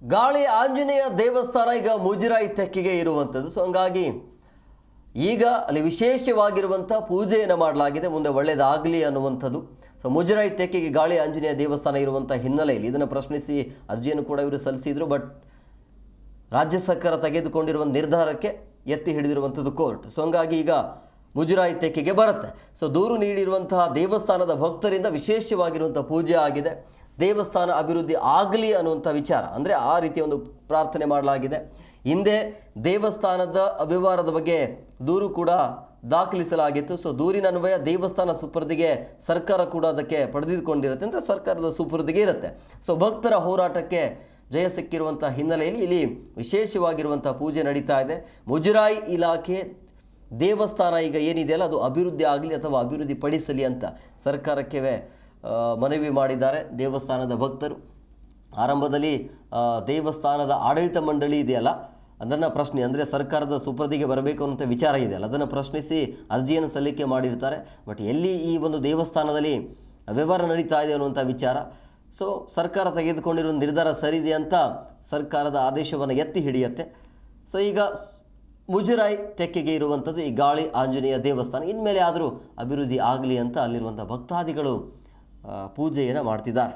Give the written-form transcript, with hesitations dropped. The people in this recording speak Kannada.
ಗಾಳಿ ಆಂಜನೇಯ ದೇವಸ್ಥಾನ ಈಗ ಮುಜರಾಯಿ ತೆಕ್ಕೆಗೆ ಇರುವಂಥದ್ದು. ಸೊ ಹಂಗಾಗಿ ಈಗ ಅಲ್ಲಿ ವಿಶೇಷವಾಗಿರುವಂಥ ಪೂಜೆಯನ್ನು ಮಾಡಲಾಗಿದೆ, ಮುಂದೆ ಒಳ್ಳೆಯದಾಗಲಿ ಅನ್ನುವಂಥದ್ದು. ಸೊ ಮುಜರಾಯಿ ತೆಕ್ಕೆಗೆ ಗಾಳಿ ಆಂಜನೇಯ ದೇವಸ್ಥಾನ ಇರುವಂಥ ಹಿನ್ನೆಲೆಯಲ್ಲಿ ಇದನ್ನು ಪ್ರಶ್ನಿಸಿ ಅರ್ಜಿಯನ್ನು ಕೂಡ ಇವರು ಸಲ್ಲಿಸಿದರು. ಬಟ್ ರಾಜ್ಯ ಸರ್ಕಾರ ತೆಗೆದುಕೊಂಡಿರುವ ನಿರ್ಧಾರಕ್ಕೆ ಎತ್ತಿ ಹಿಡಿದಿರುವಂಥದ್ದು ಕೋರ್ಟ್. ಸೊ ಹಂಗಾಗಿ ಈಗ ಮುಜರಾಯಿ ತೆಕ್ಕೆಗೆ ಬರುತ್ತೆ. ಸೊ ದೂರು ನೀಡಿರುವಂತಹ ದೇವಸ್ಥಾನದ ಭಕ್ತರಿಂದ ವಿಶೇಷವಾಗಿರುವಂಥ ಪೂಜೆ ಆಗಿದೆ, ದೇವಸ್ಥಾನ ಅಭಿವೃದ್ಧಿ ಆಗಲಿ ಅನ್ನುವಂಥ ವಿಚಾರ, ಅಂದರೆ ಆ ರೀತಿಯ ಒಂದು ಪ್ರಾರ್ಥನೆ ಮಾಡಲಾಗಿದೆ. ಹಿಂದೆ ದೇವಸ್ಥಾನದ ಅವ್ಯವಹಾರದ ಬಗ್ಗೆ ದೂರು ಕೂಡ ದಾಖಲಿಸಲಾಗಿತ್ತು. ಸೊ ದೂರಿನ ಅನ್ವಯ ದೇವಸ್ಥಾನ ಸುಪರ್ದಿಗೆ ಸರ್ಕಾರ ಕೂಡ ಅದಕ್ಕೆ ಪಡೆದುಕೊಂಡಿರುತ್ತೆ ಅಂತ ಸರ್ಕಾರದ ಸುಪರ್ದಿಗೆ ಇರುತ್ತೆ. ಸೊ ಭಕ್ತರ ಹೋರಾಟಕ್ಕೆ ಜಯ ಸಿಕ್ಕಿರುವಂಥ ಹಿನ್ನೆಲೆಯಲ್ಲಿ ಇಲ್ಲಿ ವಿಶೇಷವಾಗಿರುವಂಥ ಪೂಜೆ ನಡೀತಾ ಇದೆ. ಮುಜರಾಯಿ ಇಲಾಖೆ ದೇವಸ್ಥಾನ ಈಗ ಏನಿದೆಯಲ್ಲ ಅದು ಅಭಿವೃದ್ಧಿ ಆಗಲಿ ಅಥವಾ ಅಭಿವೃದ್ಧಿ ಪಡಿಸಲಿ ಅಂತ ಸರ್ಕಾರಕ್ಕೆ ಮನವಿ ಮಾಡಿದ್ದಾರೆ ದೇವಸ್ಥಾನದ ಭಕ್ತರು. ಆರಂಭದಲ್ಲಿ ದೇವಸ್ಥಾನದ ಆಡಳಿತ ಮಂಡಳಿ ಇದೆಯಲ್ಲ ಅದನ್ನು ಪ್ರಶ್ನೆ, ಅಂದರೆ ಸರ್ಕಾರದ ಸುಪರ್ದಿಗೆ ಬರಬೇಕು ಅನ್ನೋಂಥ ವಿಚಾರ ಇದೆಯಲ್ಲ ಅದನ್ನು ಪ್ರಶ್ನಿಸಿ ಅರ್ಜಿಯನ್ನು ಸಲ್ಲಿಕೆ ಮಾಡಿರ್ತಾರೆ. ಬಟ್ ಎಲ್ಲಿ ಈ ಒಂದು ದೇವಸ್ಥಾನದಲ್ಲಿ ವ್ಯವಹಾರ ನಡೀತಾ ಇದೆ ಅನ್ನುವಂಥ ವಿಚಾರ, ಸೊ ಸರ್ಕಾರ ತೆಗೆದುಕೊಂಡಿರೋ ನಿರ್ಧಾರ ಸರಿದೆ ಅಂತ ಸರ್ಕಾರದ ಆದೇಶವನ್ನು ಎತ್ತಿ ಹಿಡಿಯುತ್ತೆ. ಸೊ ಈಗ ಮುಜರಾಯಿ ತೆಕ್ಕೆಗೆ ಇರುವಂಥದ್ದು ಈ ಗಾಳಿ ಆಂಜನೇಯ ದೇವಸ್ಥಾನ, ಇನ್ಮೇಲೆ ಆದರೂ ಅಭಿವೃದ್ಧಿ ಆಗಲಿ ಅಂತ ಅಲ್ಲಿರುವಂಥ ಭಕ್ತಾದಿಗಳು ಪೂಜೆಯನ್ನು ಮಾಡ್ತಿದ್ದಾರೆ.